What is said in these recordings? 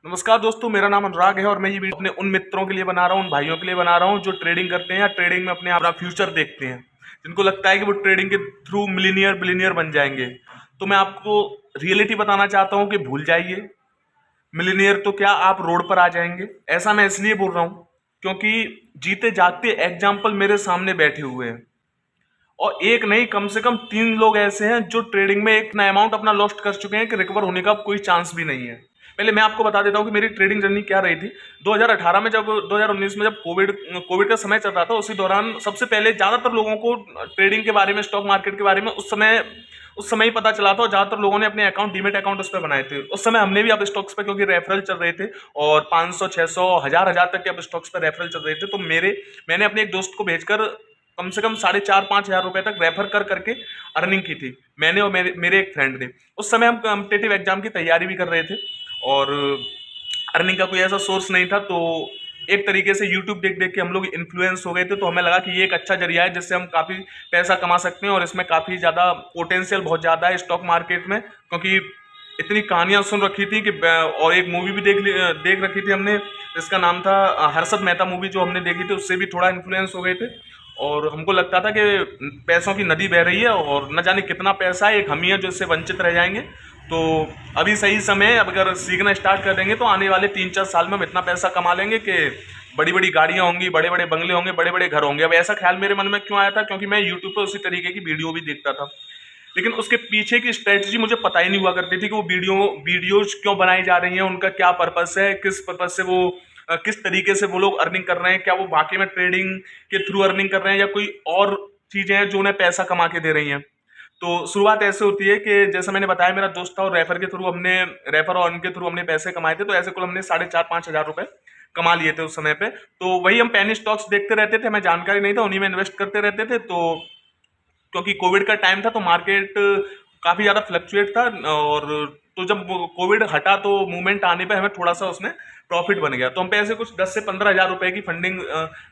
नमस्कार दोस्तों, मेरा नाम अनुराग है और मैं ये वीडियो अपने उन मित्रों के लिए बना रहा हूँ, उन भाइयों के लिए बना रहा हूँ जो ट्रेडिंग करते हैं या ट्रेडिंग में अपने अपना फ्यूचर देखते हैं, जिनको लगता है कि वो ट्रेडिंग के थ्रू मिलीनियर बिलीनियर बन जाएंगे। तो मैं आपको रियलिटी बताना चाहता हूँ कि भूल जाइए, मिलीनियर तो क्या आप रोड पर आ जाएंगे। ऐसा मैं इसलिए बोल रहा हूँ क्योंकि जीते जागते एग्जाम्पल मेरे सामने बैठे हुए हैं, और एक नहीं कम से कम 3 लोग ऐसे हैं जो ट्रेडिंग में एक ना अमाउंट अपना लॉस्ट कर चुके हैं कि रिकवर होने का कोई चांस भी नहीं है। पहले मैं आपको बता देता हूँ कि मेरी ट्रेडिंग जर्नी क्या रही थी। 2018 में, जब 2019 में, जब कोविड कोविड का समय चल रहा था, उसी दौरान सबसे पहले ज़्यादातर लोगों को ट्रेडिंग के बारे में, स्टॉक मार्केट के बारे में उस समय ही पता चला था, और ज़्यादातर लोगों ने अपने अकाउंट, डीमेट अकाउंट उस पर बनाए थे। उस समय हमने भी अब स्टॉक्स पे, क्योंकि रेफरल चल रहे थे और 500 600 हजार तक के अब स्टॉक्स पे रेफरल चल रहे थे, तो मैंने अपने एक दोस्त को भेजकर कम से कम 4,500-5,000 रुपए तक रेफर कर करके अर्निंग की थी, मैंने और मेरे एक फ्रेंड ने। उस समय हम कॉम्पिटेटिव एग्जाम की तैयारी भी कर रहे थे और अर्निंग का कोई ऐसा सोर्स नहीं था, तो एक तरीके से यूट्यूब देख देख के हम लोग इन्फ्लुएंस हो गए थे। तो हमें लगा कि ये एक अच्छा जरिया है जिससे हम काफ़ी पैसा कमा सकते हैं, और इसमें काफ़ी ज़्यादा पोटेंशियल बहुत ज़्यादा है स्टॉक मार्केट में, क्योंकि इतनी कहानियां सुन रखी थी कि और एक मूवी भी देख रखी थी हमने, जिसका नाम था हर्षद मेहता मूवी, जो हमने देखी थी, उससे भी थोड़ा इन्फ्लुएंस हो गए थे। और हमको लगता था कि पैसों की नदी बह रही है और न जाने कितना पैसा है, एक हम ही है जो इससे वंचित रह जाएंगे। तो अभी सही समय है, अब अगर सीखना स्टार्ट कर देंगे तो आने वाले 3-4 साल में हम इतना पैसा कमा लेंगे कि बड़ी बड़ी गाड़ियां होंगी, बड़े बड़े बंगले होंगे, बड़े बड़े घर होंगे। अब ऐसा ख्याल मेरे मन में क्यों आया था, क्योंकि मैं यूट्यूब पर उसी तरीके की वीडियो भी देखता था, लेकिन उसके पीछे की स्ट्रेटजी मुझे पता ही नहीं हुआ करती थी कि वो वीडियोज क्यों बनाई जा रही हैं, उनका क्या पर्पस है, किस पर्पस से वो किस तरीके से वो लोग अर्निंग कर रहे हैं, क्या वो वाकई में ट्रेडिंग के थ्रू अर्निंग कर रहे हैं या कोई और चीजें हैं जो उन्हें पैसा कमा के दे रही हैं। तो शुरुआत ऐसे होती है कि जैसा मैंने बताया, मेरा दोस्त था और रेफर और उनके थ्रू हमने पैसे कमाए थे, तो ऐसे कुल हमने 4,500-5,000 रुपए कमा लिए थे उस समय पे। तो वही हम पेनी स्टॉक्स देखते रहते थे, हमें जानकारी नहीं था, उन्हीं में इन्वेस्ट करते रहते थे। तो क्योंकि कोविड का टाइम था तो मार्केट काफ़ी ज़्यादा फ्लक्चुएट था, और तो जब कोविड हटा तो मूवमेंट आने पे हमें थोड़ा सा उसमें प्रॉफिट बन गया। तो हम पे ऐसे कुछ 10 से 15 हज़ार रुपए की फंडिंग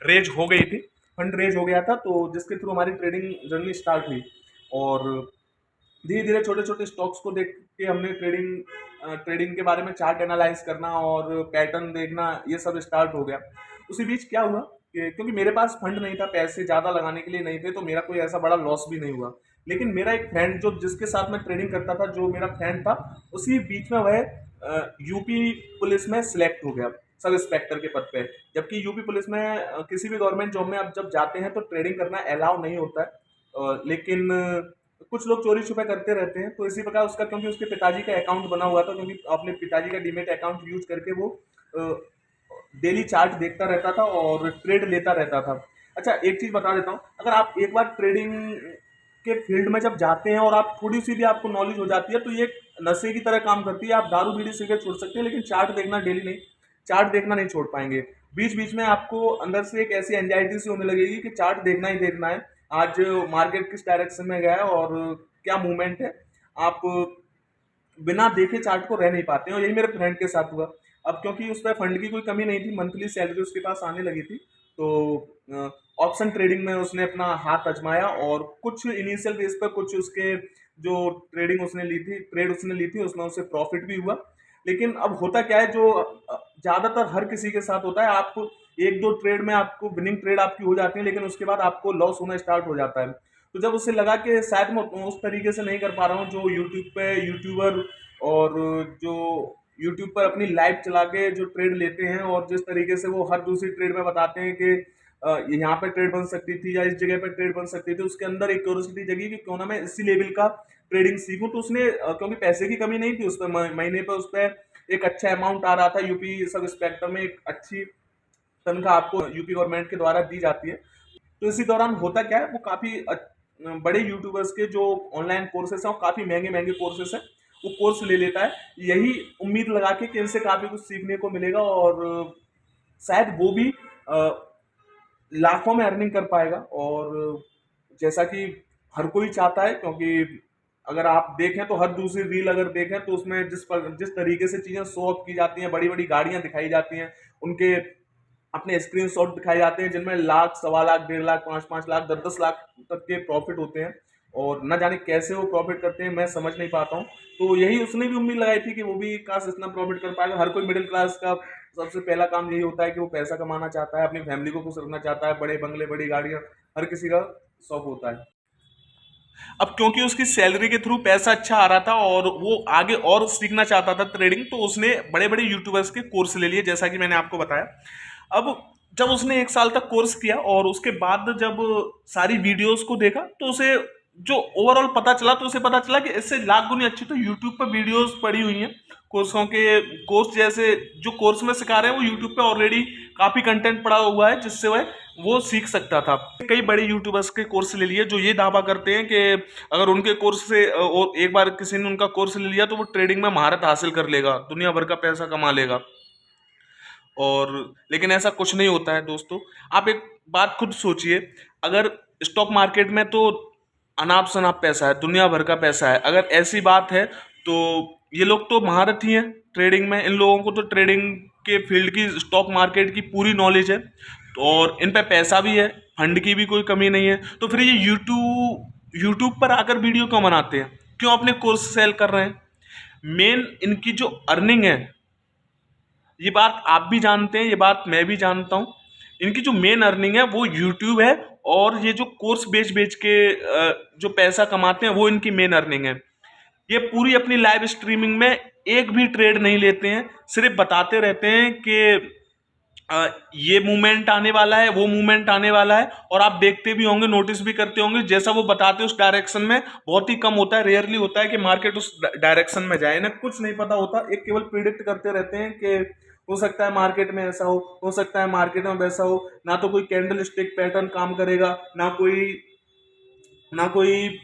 रेज हो गई थी, फंड रेज हो गया था, तो जिसके थ्रू हमारी ट्रेडिंग जर्नी स्टार्ट हुई। और धीरे धीरे छोटे छोटे स्टॉक्स को देख के हमने ट्रेडिंग के बारे में चार्ट एनालाइज करना और पैटर्न देखना, ये सब स्टार्ट हो गया। उसी बीच क्या हुआ कि क्योंकि मेरे पास फंड नहीं था, पैसे ज़्यादा लगाने के लिए नहीं थे, तो मेरा कोई ऐसा बड़ा लॉस भी नहीं हुआ। लेकिन मेरा एक फ्रेंड, जो जिसके साथ मैं ट्रेडिंग करता था, जो मेरा फ्रेंड था, उसी बीच में वह यूपी पुलिस में सिलेक्ट हो गया, सब इंस्पेक्टर के पद पे। जबकि यूपी पुलिस में किसी भी गवर्नमेंट जॉब में आप जब जाते हैं तो ट्रेडिंग करना अलाउ नहीं होता है, लेकिन कुछ लोग चोरी छुपे करते रहते हैं। तो इसी प्रकार उसका, क्योंकि उसके पिताजी का अकाउंट बना हुआ था, क्योंकि अपने पिताजी का डीमेट अकाउंट यूज करके वो डेली चार्ट देखता रहता था और ट्रेड लेता रहता था। अच्छा, एक चीज बता देता हूँ, अगर आप एक बार ट्रेडिंग के फील्ड में जब जाते हैं और आप थोड़ी सी भी आपको नॉलेज हो जाती है, तो ये एक नशे की तरह काम करती है। आप दारू बीड़ी सिगरेट छोड़ सकते हैं, लेकिन चार्ट देखना डेली नहीं, चार्ट देखना नहीं छोड़ पाएंगे। बीच बीच में आपको अंदर से एक ऐसी एंजाइटी सी होने लगेगी कि चार्ट देखना ही देखना है, आज मार्केट किस डायरेक्शन में गया है और क्या मूवमेंट है। आप बिना देखे चार्ट को रह नहीं पाते हैं, और यही मेरे फ्रेंड के साथ हुआ। अब क्योंकि उस पर फंड की कोई कमी नहीं थी, मंथली सैलरी उसके पास आने लगी थी, तो ऑप्शन ट्रेडिंग में उसने अपना हाथ आजमाया, और कुछ इनिशियल बेस पर कुछ उसके जो ट्रेड उसने ली थी, उसमें उसे प्रॉफिट भी हुआ। लेकिन अब होता क्या है, जो ज्यादातर हर किसी के साथ होता है, आप एक दो ट्रेड में आपको विनिंग ट्रेड आपकी हो जाती है, लेकिन उसके बाद आपको लॉस होना स्टार्ट हो जाता है। तो जब उसे लगा कि शायद मैं उस तरीके से नहीं कर पा रहा हूँ जो यूट्यूब पे यूट्यूबर, और जो यूट्यूब पर अपनी लाइव चला के जो ट्रेड लेते हैं, और जिस तरीके से वो हर दूसरी ट्रेड में बताते हैं कि यहाँ पे ट्रेड बन सकती थी या इस जगह पे ट्रेड बन सकती थी, उसके अंदर एक क्यूरियोसिटी जगी कि क्यों ना मैं इसी लेवल का ट्रेडिंग सीखूं। तो उसने क्योंकि पैसे की कमी नहीं थी, उस पर महीने पर उस पर एक अच्छा अमाउंट आ रहा था, यूपी सब इंस्पेक्टर में एक अच्छी तनख्वाह आपको यूपी गवर्नमेंट के द्वारा दी जाती है। तो इसी दौरान होता क्या है, वो काफ़ी बड़े यूट्यूबर्स के जो ऑनलाइन कोर्सेस हैं, वो काफ़ी महंगे महंगे कोर्सेस हैं, वो कोर्स ले लेता है, यही उम्मीद लगा के कि इनसे काफ़ी कुछ सीखने को मिलेगा, और शायद वो भी लाखों में अर्निंग कर पाएगा। और जैसा कि हर कोई चाहता है, क्योंकि अगर आप देखें तो हर दूसरी रील अगर देखें तो उसमें जिस तरीके से चीज़ें शो ऑफ की जाती हैं, बड़ी बड़ी गाड़ियां दिखाई जाती हैं, उनके अपने स्क्रीनशॉट दिखाए जाते हैं जिनमें लाख, 1.25 लाख, 1.5 लाख, 5-5 लाख, 10-10 लाख तक के प्रॉफिट होते हैं। और न जाने कैसे वो प्रॉफिट करते हैं, मैं समझ नहीं पाता हूँ। तो यही उसने भी उम्मीद लगाई थी कि वो भी काश इतना प्रॉफिट कर पाएगा। हर कोई मिडिल क्लास का सबसे पहला काम यही होता है कि वो पैसा कमाना चाहता है, अपनी फैमिली को खुश रखना चाहता है, बड़े बंगले, बड़ी गाड़ियाँ, हर किसी का शौक होता है। अब क्योंकि उसकी सैलरी के थ्रू पैसा अच्छा आ रहा था और वो आगे और सीखना चाहता था ट्रेडिंग, तो उसने बड़े बड़े यूट्यूबर्स के कोर्स ले लिए, जैसा कि मैंने आपको बताया। अब जब उसने 1 साल तक कोर्स किया और उसके बाद जब सारी वीडियोस को देखा, तो उसे जो ओवरऑल पता चला, तो उसे पता चला कि इससे लाख गुनी अच्छी तो यूट्यूब पर वीडियोस पड़ी हुई हैं। कोर्सों के कोर्स जैसे जो कोर्स में सिखा रहे हैं वो यूट्यूब पे ऑलरेडी काफ़ी कंटेंट पड़ा हुआ है, जिससे वो सीख सकता था। कई बड़े यूट्यूबर्स के कोर्स ले लिए जो ये दावा करते हैं कि अगर उनके कोर्स से और एक बार किसी ने उनका कोर्स ले लिया तो वो ट्रेडिंग में महारत हासिल कर लेगा, दुनिया भर का पैसा कमा लेगा। और लेकिन ऐसा कुछ नहीं होता है दोस्तों। आप एक बात खुद सोचिए, अगर स्टॉक मार्केट में तो अनाप शनाप पैसा है, दुनिया भर का पैसा है। अगर ऐसी बात है तो ये लोग तो महारत ही हैं ट्रेडिंग में। इन लोगों को तो ट्रेडिंग के फील्ड की, स्टॉक मार्केट की पूरी नॉलेज है, तो और इन पे पैसा भी है, फंड की भी कोई कमी नहीं है। तो फिर ये यूट्यूब पर आकर वीडियो क्यों बनाते हैं, क्यों अपने कोर्स सेल कर रहे हैं? मेन इनकी जो अर्निंग है, ये बात आप भी जानते हैं, ये बात मैं भी जानता हूँ, इनकी जो मेन अर्निंग है वो यूट्यूब है। और ये जो कोर्स बेच बेच के जो पैसा कमाते हैं वो इनकी मेन अर्निंग है। ये पूरी अपनी लाइव स्ट्रीमिंग में एक भी ट्रेड नहीं लेते हैं, सिर्फ बताते रहते हैं कि ये मूवमेंट आने वाला है, वो मूवमेंट आने वाला है, और आप देखते भी होंगे, नोटिस भी करते होंगे, जैसा वो बताते हैं उस डायरेक्शन में बहुत ही कम होता है, रेयरली होता है कि मार्केट उस डायरेक्शन में जाए। इन्हें कुछ नहीं पता होता, एक केवल प्रिडिक्ट करते रहते हैं कि हो सकता है मार्केट में ऐसा हो सकता है मार्केट में वैसा हो। ना तो कोई कैंडल स्टिक पैटर्न काम करेगा, ना कोई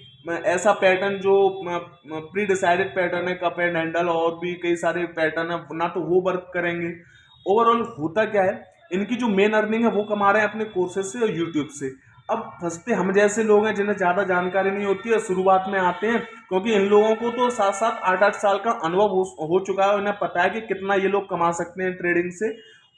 ऐसा पैटर्न जो प्री डिसाइडेड पैटर्न है, कप एंड हैंडल, और भी कई सारे पैटर्न है, ना तो वो वर्क करेंगे। ओवरऑल होता क्या है, इनकी जो मेन अर्निंग है वो कमा रहे हैं अपने कोर्सेज से और यूट्यूब से। अब फंसते हम जैसे लोग हैं जिन्हें ज़्यादा जानकारी नहीं होती है, शुरुआत में आते हैं, क्योंकि इन लोगों को तो 7-8 साल का अनुभव हो चुका है, उन्हें पता है कि कितना ये लोग कमा सकते हैं ट्रेडिंग से।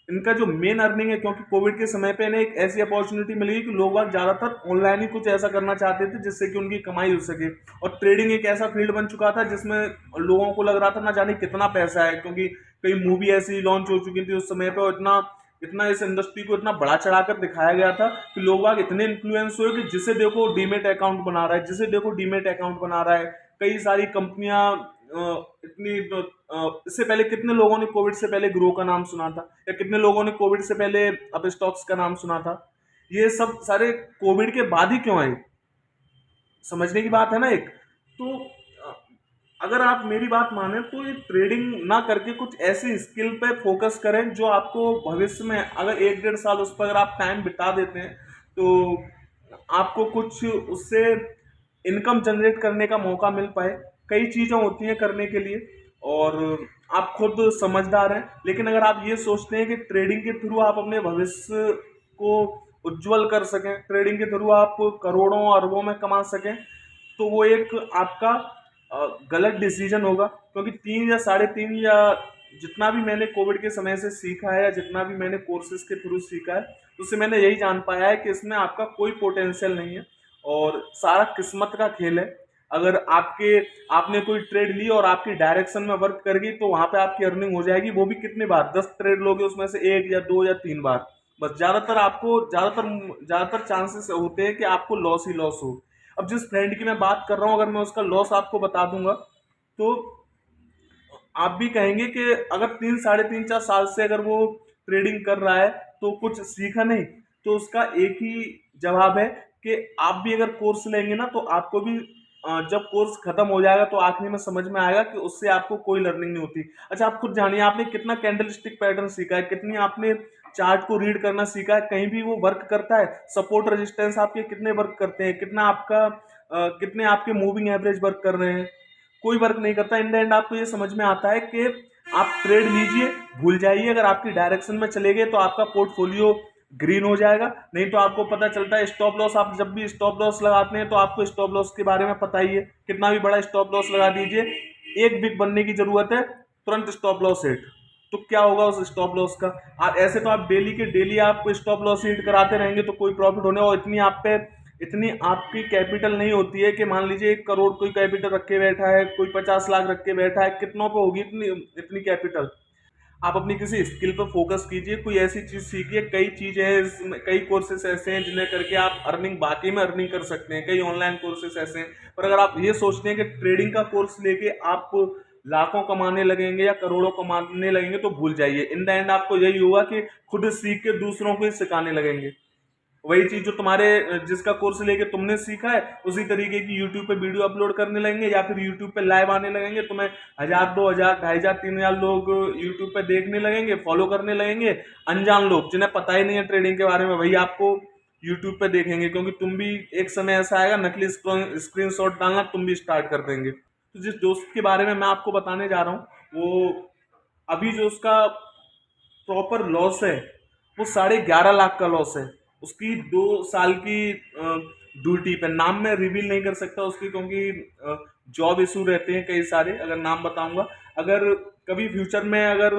इनका जो मेन अर्निंग है, क्योंकि कोविड के समय पे इन्हें एक ऐसी अपॉर्चुनिटी मिली कि लोग बाग ज़्यादातर ऑनलाइन ही कुछ ऐसा करना चाहते थे जिससे कि उनकी कमाई हो सके। और ट्रेडिंग एक ऐसा फील्ड बन चुका था जिसमें लोगों को लग रहा था ना जाने कितना पैसा है, क्योंकि कई मूवी ऐसी लॉन्च हो चुकी थी उस समय पे, और इतना इतना इस इंडस्ट्री को इतना बड़ा चढ़ाकर दिखाया गया था कि लोग बाग इतने इन्फ्लुएंस हुए कि जिसे देखो डीमेट अकाउंट बना रहा है, जिसे देखो डीमेट अकाउंट बना रहा है। कई सारी कंपनियां इतनी इससे पहले कितने लोगों ने कोविड से पहले ग्रो का नाम सुना था, या कितने लोगों ने कोविड से पहले अप स्टॉक्स का नाम सुना था? ये सब सारे कोविड के बाद ही क्यों आए, समझने की बात है ना एक। तो अगर आप मेरी बात माने तो ये ट्रेडिंग ना करके कुछ ऐसी स्किल पे फोकस करें जो आपको भविष्य में, अगर 1-1.5 साल उस पर अगर आप टाइम बिता देते हैं तो आपको कुछ उससे इनकम जनरेट करने का मौका मिल पाए। कई चीज़ें होती हैं करने के लिए, और आप खुद समझदार हैं, लेकिन अगर आप ये सोचते हैं कि ट्रेडिंग के थ्रू आप अपने भविष्य को उज्जवल कर सकें, ट्रेडिंग के थ्रू आप करोड़ों अरबों में कमा सकें, तो वो एक आपका गलत डिसीजन होगा। क्योंकि 3 या 3.5 या जितना भी मैंने कोविड के समय से सीखा है, या जितना भी मैंने कोर्सेज के थ्रू सीखा है, उससे मैंने यही जान पाया है कि इसमें आपका कोई पोटेंशियल नहीं है और सारा किस्मत का खेल है। अगर आपने कोई ट्रेड ली और आपकी डायरेक्शन में वर्क कर गई तो वहां पे आपकी अर्निंग हो जाएगी, वो भी कितनी बार, 10 ट्रेड लोगे उसमें से 1 या 2 या 3 बार बस। ज़्यादातर चांसेस होते हैं कि आपको लॉस ही लॉस हो। अब जिस फ्रेंड की मैं बात कर रहा हूँ, अगर मैं उसका लॉस आपको बता दूंगा तो आप भी कहेंगे कि अगर 3-3.5-4 साल से अगर वो ट्रेडिंग कर रहा है तो कुछ सीखा नहीं। तो उसका एक ही जवाब है कि आप भी अगर कोर्स लेंगे ना तो आपको भी जब कोर्स खत्म हो जाएगा तो आखिरी में समझ में आएगा कि उससे आपको कोई लर्निंग नहीं होती। अच्छा, आप खुद जानिए, आपने कितना कैंडल स्टिक पैटर्न सीखा है, कितनी आपने चार्ट को रीड करना सीखा है, कहीं भी वो वर्क करता है? सपोर्ट रेजिस्टेंस आपके कितने वर्क करते हैं, कितने आपके मूविंग एवरेज वर्क कर रहे हैं? कोई वर्क नहीं करता। इन द एंड आपको ये समझ में आता है कि आप ट्रेड लीजिए, भूल जाइए, अगर आपकी डायरेक्शन में चले गए तो आपका पोर्टफोलियो ग्रीन हो जाएगा। नहीं तो आपको पता चलता है स्टॉप लॉस, आप जब भी स्टॉप लॉस लगाते हैं तो आपको स्टॉप लॉस के बारे में पता ही है, कितना भी बड़ा स्टॉप लॉस लगा दीजिए, एक बिग बनने की जरूरत है, तुरंत स्टॉप लॉस हिट। तो क्या होगा उस स्टॉप लॉस का? आप ऐसे तो आप डेली के डेली आप स्टॉप लॉस हिट कराते रहेंगे तो कोई प्रॉफिट होने, और इतनी आप पे इतनी आपकी कैपिटल नहीं होती है कि मान लीजिए 1 करोड़ कोई कैपिटल रख के बैठा है, कोई 50 लाख रख के बैठा है, कितनों पे होगी इतनी इतनी कैपिटल। आप अपनी किसी स्किल पर फोकस कीजिए, कोई ऐसी चीज सीखिए। कई चीजें हैं कई कोर्सेस ऐसे हैं जिन्हें करके आप अर्निंग वाकई में अर्निंग कर सकते हैं। कई ऑनलाइन कोर्सेस ऐसे हैं। पर अगर आप ये सोचते हैं कि ट्रेडिंग का कोर्स लेके आप लाखों कमाने लगेंगे या करोड़ों कमाने लगेंगे, तो भूल जाइए। इन द एंड आपको यही होगा कि खुद सीख के दूसरों को ही सिखाने लगेंगे। वही चीज जो तुम्हारे जिसका कोर्स लेके तुमने सीखा है, उसी तरीके की यूट्यूब पे वीडियो अपलोड करने लगेंगे या फिर यूट्यूब पे लाइव आने लगेंगे। तुम्हें 1000, 2000, 2500, 3000 लोग यूट्यूब पे देखने लगेंगे, फॉलो करने लगेंगे। अनजान लोग जिन्हें पता ही नहीं है ट्रेडिंग के बारे में, वही आपको यूट्यूब पे देखेंगे, क्योंकि तुम भी एक समय ऐसा आएगा नकली स्क्रीनशॉट डालना तुम भी स्टार्ट कर देंगे। तो जिस दोस्त के बारे में मैं आपको बताने जा रहा हूँ, वो अभी जो उसका प्रॉपर लॉस है वो 11.5 लाख का लॉस है। उसकी 2 साल की ड्यूटी पे, नाम मैं रिवील नहीं कर सकता उसकी, क्योंकि जॉब इशू रहते हैं कई सारे। अगर नाम बताऊंगा, अगर कभी फ्यूचर में अगर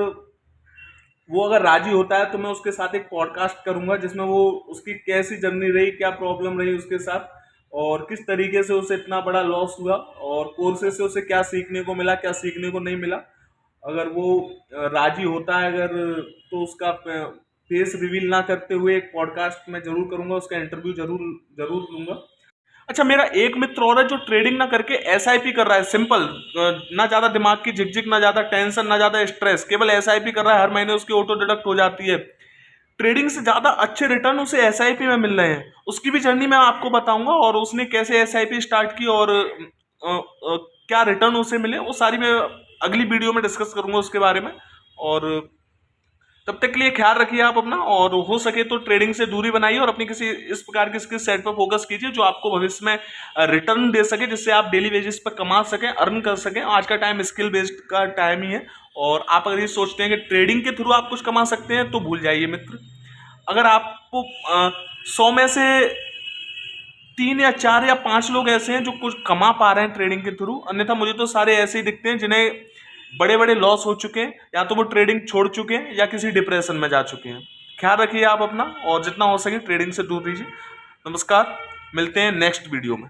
वो अगर राजी होता है तो मैं उसके साथ एक पॉडकास्ट करूंगा जिसमें वो उसकी कैसी जर्नी रही, क्या प्रॉब्लम रही उसके साथ, और किस तरीके से उसे इतना बड़ा लॉस हुआ, और कोर्सेज से उसे क्या सीखने को मिला, क्या सीखने को नहीं मिला। अगर वो राजी होता है अगर, तो उसका फेस रिवील ना करते हुए एक पॉडकास्ट मैं जरूर करूंगा, उसका इंटरव्यू जरूर जरूर लूंगा। अच्छा, मेरा एक मित्र और है जो ट्रेडिंग ना करके एसआईपी कर रहा है। सिंपल, ना ज्यादा दिमाग की झिकझिक, ना ज्यादा टेंशन, ना ज्यादा स्ट्रेस, केवल एसआईपी कर रहा है। हर महीने उसकी ऑटो डिडक्ट हो जाती है। ट्रेडिंग से ज्यादा अच्छे रिटर्न उसे एसआईपी में मिल रहे हैं। उसकी भी जर्नी मैं आपको बताऊंगा, और उसने कैसे एसआईपी स्टार्ट की और क्या रिटर्न उसे मिले, वो सारी मैं अगली वीडियो में डिस्कस करूंगा उसके बारे में। और तब तक के लिए ख्याल रखिए आप अपना, और हो सके तो ट्रेडिंग से दूरी बनाइए और अपनी किसी इस प्रकार की स्किल सेट पर फोकस कीजिए जो आपको भविष्य में रिटर्न दे सके, जिससे आप डेली बेसिस पर कमा सकें, अर्न कर सकें। आज का टाइम स्किल बेस्ड का टाइम ही है, और आप अगर ये सोचते हैं कि ट्रेडिंग के थ्रू आप कुछ कमा सकते हैं तो भूल जाइए मित्र। अगर आपको 100 में से 3 या 4 या 5 लोग ऐसे हैं जो कुछ कमा पा रहे हैं ट्रेडिंग के थ्रू, अन्यथा मुझे तो सारे ऐसे ही दिखते हैं जिन्हें बड़े बड़े लॉस हो चुके हैं, या तो वो ट्रेडिंग छोड़ चुके हैं या किसी डिप्रेशन में जा चुके हैं। ख्याल रखिए आप अपना, और जितना हो सके ट्रेडिंग से दूर रहिए। नमस्कार, मिलते हैं नेक्स्ट वीडियो में।